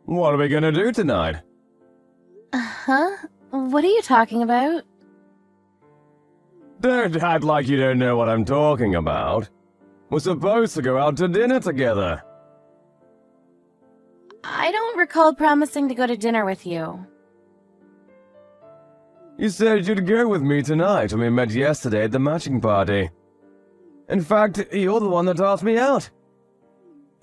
What are we gonna do tonight? Huh? What are you talking about? Don't act like you don't know what I'm talking about. We're supposed to go out to dinner together. I don't recall promising to go to dinner with you. You said you'd go with me tonight when we met yesterday at the matching party. In fact, you're the one that asked me out.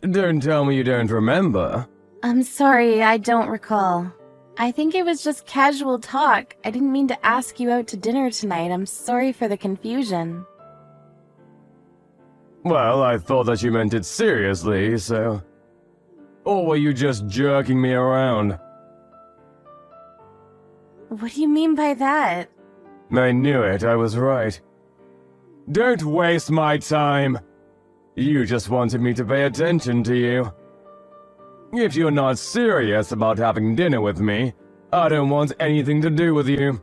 Don't tell me you don't remember. I'm sorry, I don't recall. I think it was just casual talk. I didn't mean to ask you out to dinner tonight. I'm sorry for the confusion. Well, I thought that you meant it seriously, so... Or were you just jerking me around? What do you mean by that? I knew it, I was right. Don't waste my time. You just wanted me to pay attention to you. If you're not serious about having dinner with me, I don't want anything to do with you.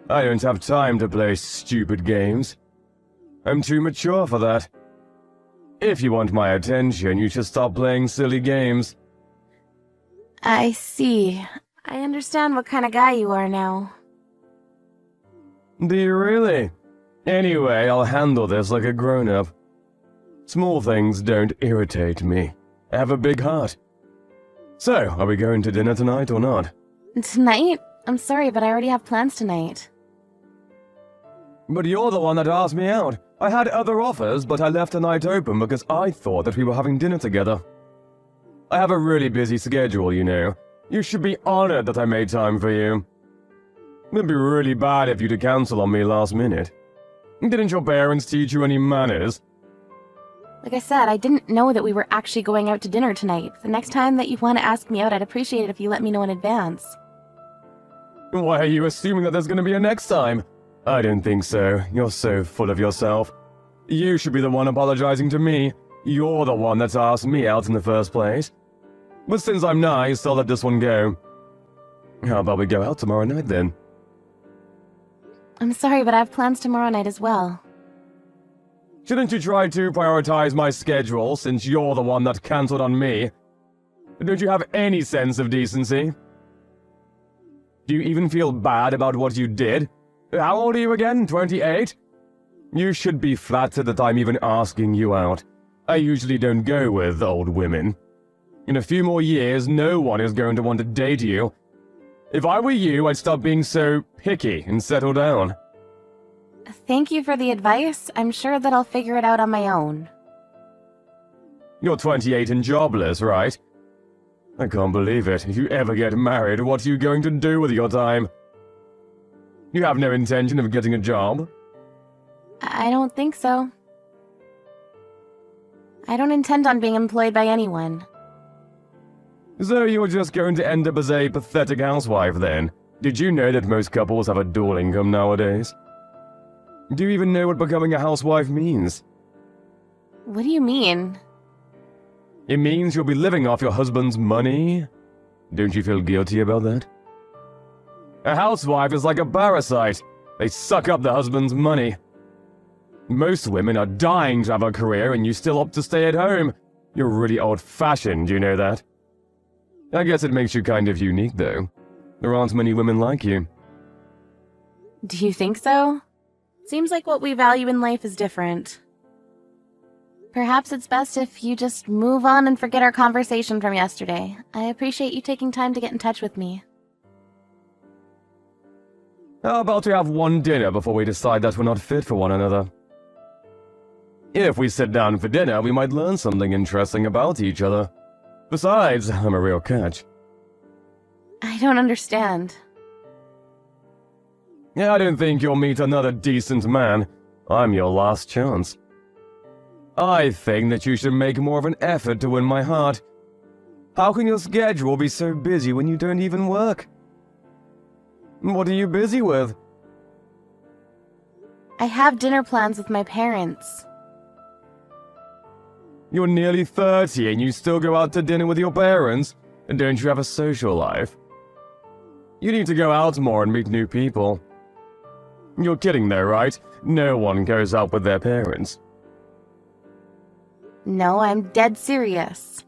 I don't have time to play stupid games. I'm too mature for that. If you want my attention, you should stop playing silly games. I see. I understand what kind of guy you are now. Do you really? Anyway, I'll handle this like a grown-up. Small things don't irritate me. I have a big heart. So, are we going to dinner tonight or not? Tonight? I'm sorry, but I already have plans tonight. But you're the one that asked me out. I had other offers, but I left the night open because I thought that we were having dinner together. I have a really busy schedule, you know. You should be honored that I made time for you. It'd be really bad if you to cancel on me last minute. Didn't your parents teach you any manners? Like I said, I didn't know that we were actually going out to dinner tonight. The next time that you want to ask me out, I'd appreciate it if you let me know in advance. Why are you assuming that there's gonna be a next time? I don't think so. You're so full of yourself. You should be the one apologizing to me. You're the one that's asked me out in the first place. But since I'm nice, I'll let this one go. How about we go out tomorrow night then? I'm sorry, but I have plans tomorrow night as well. Shouldn't you try to prioritize my schedule since you're the one that cancelled on me? Don't you have any sense of decency? Do you even feel bad about what you did? How old are you again? 28? You should be flattered that I'm even asking you out. I usually don't go with old women. In a few more years, no one is going to want to date you. If I were you, I'd stop being so picky and settle down. Thank you for the advice. I'm sure that I'll figure it out on my own. You're 28 and jobless, right? I can't believe it. If you ever get married, what are you going to do with your time? You have no intention of getting a job? I don't think so. I don't intend on being employed by anyone. So you're just going to end up as a pathetic housewife then? Did you know that most couples have a dual income nowadays? Do you even know what becoming a housewife means? What do you mean? It means you'll be living off your husband's money? Don't you feel guilty about that? A housewife is like a parasite. They suck up the husband's money. Most women are dying to have a career and you still opt to stay at home. You're really old-fashioned, you know that? I guess it makes you kind of unique, though. There aren't many women like you. Do you think so? Seems like what we value in life is different. Perhaps it's best if you just move on and forget our conversation from yesterday. I appreciate you taking time to get in touch with me. How about we have one dinner before we decide that we're not fit for one another? If we sit down for dinner, we might learn something interesting about each other. Besides, I'm a real catch. I don't understand. I don't think you'll meet another decent man. I'm your last chance. I think that you should make more of an effort to win my heart. How can your schedule be so busy when you don't even work? What are you busy with? I have dinner plans with my parents. You're nearly 30 and you still go out to dinner with your parents? And don't you have a social life? You need to go out more and meet new people. You're kidding though, right? No one goes out with their parents. No, I'm dead serious.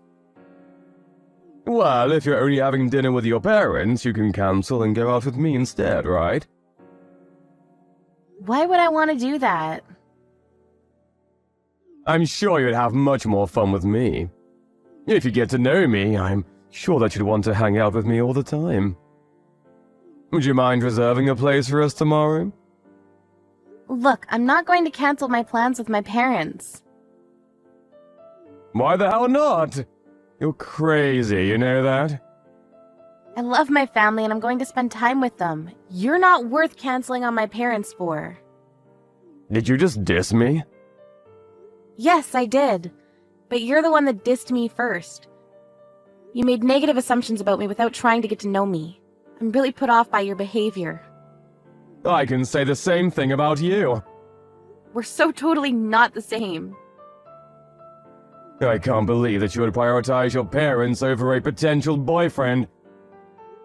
Well, if you're only having dinner with your parents, you can cancel and go out with me instead, right? Why would I want to do that? I'm sure you'd have much more fun with me. If you get to know me, I'm sure that you'd want to hang out with me all the time. Would you mind reserving a place for us tomorrow? Look, I'm not going to cancel my plans with my parents. Why the hell not? You're crazy, you know that? I love my family and I'm going to spend time with them. You're not worth canceling on my parents for. Did you just diss me? Yes, I did. But you're the one that dissed me first. You made negative assumptions about me without trying to get to know me. I'm really put off by your behavior. I can say the same thing about you. We're so totally not the same. I can't believe that you would prioritize your parents over a potential boyfriend.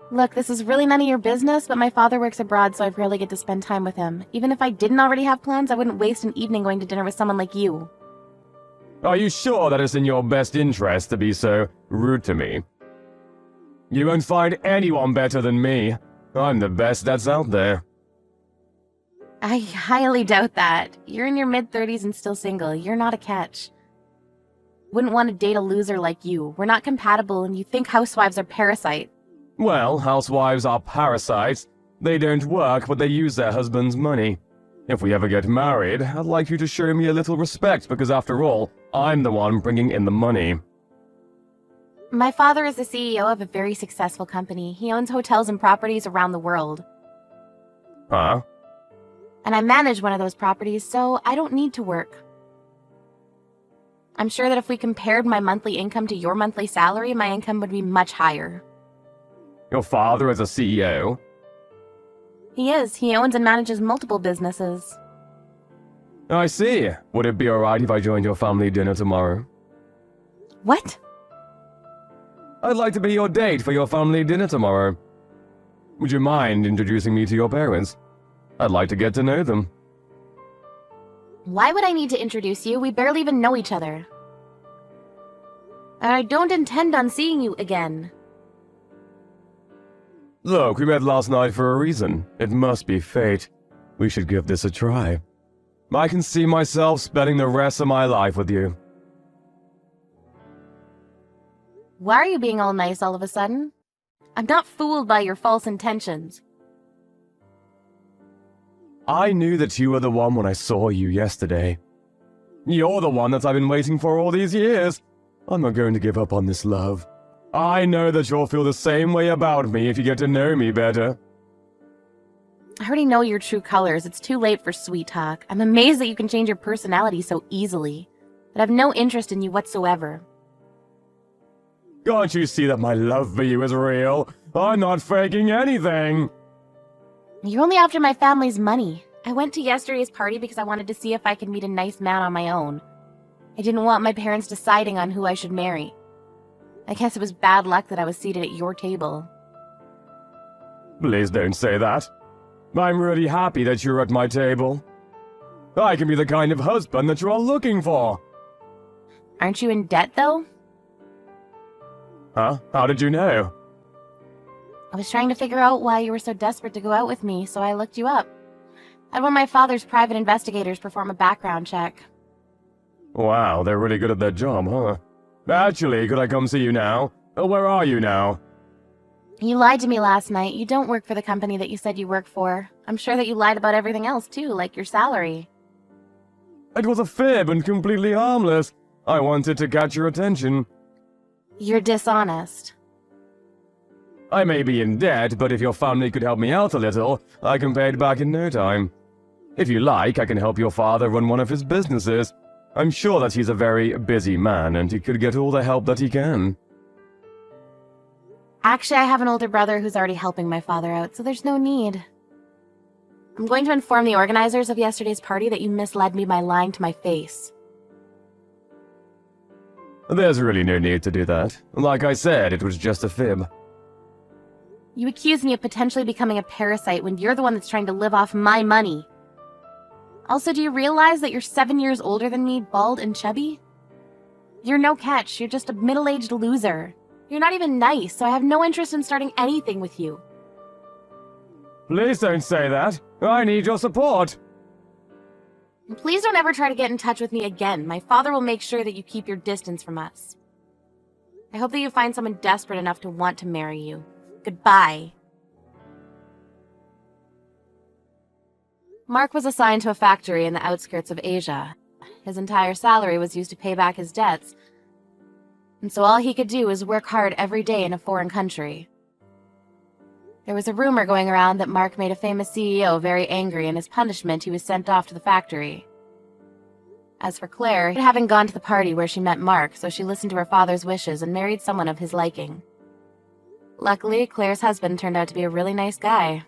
Look, this is really none of your business, but my father works abroad, so I rarely get to spend time with him. Even if I didn't already have plans, I wouldn't waste an evening going to dinner with someone like you. Are you sure that it's in your best interest to be so rude to me? You won't find anyone better than me. I'm the best that's out there. I highly doubt that. You're in your mid-30s and still single. You're not a catch. Wouldn't want to date a loser like you. We're not compatible and you think housewives are parasites. Well, housewives are parasites. They don't work, but they use their husband's money. If we ever get married, I'd like you to show me a little respect because after all, I'm the one bringing in the money. My father is the CEO of a very successful company. He owns hotels and properties around the world. Huh? And I manage one of those properties, so I don't need to work. I'm sure that if we compared my monthly income to your monthly salary, my income would be much higher. Your father is a CEO? He is. He owns and manages multiple businesses. I see. Would it be alright if I joined your family dinner tomorrow? What? I'd like to be your date for your family dinner tomorrow. Would you mind introducing me to your parents? I'd like to get to know them. Why would I need to introduce you? We barely even know each other. And I don't intend on seeing you again. Look, we met last night for a reason. It must be fate. We should give this a try. I can see myself spending the rest of my life with you. Why are you being all nice all of a sudden? I'm not fooled by your false intentions. I knew that you were the one when I saw you yesterday. You're the one that I've been waiting for all these years. I'm not going to give up on this love. I know that you'll feel the same way about me if you get to know me better. I already know your true colors. It's too late for sweet talk. I'm amazed that you can change your personality so easily. But I have no interest in you whatsoever. Can't you see that my love for you is real? I'm not faking anything. You're only after my family's money. I went to yesterday's party because I wanted to see if I could meet a nice man on my own. I didn't want my parents deciding on who I should marry. I guess it was bad luck that I was seated at your table. Please don't say that. I'm really happy that you're at my table. I can be the kind of husband that you're looking for. Aren't you in debt, though? Huh? How did you know? I was trying to figure out why you were so desperate to go out with me, so I looked you up. I had one of my father's private investigators perform a background check. Wow, they're really good at their job, huh? Actually, could I come see you now? Where are you now? You lied to me last night. You don't work for the company that you said you work for. I'm sure that you lied about everything else, too, like your salary. It was a fib and completely harmless. I wanted to catch your attention. You're dishonest. I may be in debt, but if your family could help me out a little, I can pay it back in no time. If you like, I can help your father run one of his businesses. I'm sure that he's a very busy man, and he could get all the help that he can. Actually, I have an older brother who's already helping my father out, so there's no need. I'm going to inform the organizers of yesterday's party that you misled me by lying to my face. There's really no need to do that. Like I said, it was just a fib. You accuse me of potentially becoming a parasite when you're the one that's trying to live off my money. Also, do you realize that you're 7 years older than me, bald and chubby? You're no catch, you're just a middle-aged loser. You're not even nice, so I have no interest in starting anything with you. Please don't say that. I need your support. And please don't ever try to get in touch with me again. My father will make sure that you keep your distance from us. I hope that you find someone desperate enough to want to marry you. Goodbye. Mark was assigned to a factory in the outskirts of Asia. His entire salary was used to pay back his debts, and so all he could do was work hard every day in a foreign country. There was a rumor going around that Mark made a famous CEO very angry, and as punishment he was sent off to the factory. As for Claire, she hadn't gone to the party where she met Mark, so she listened to her father's wishes and married someone of his liking. Luckily, Claire's husband turned out to be a really nice guy.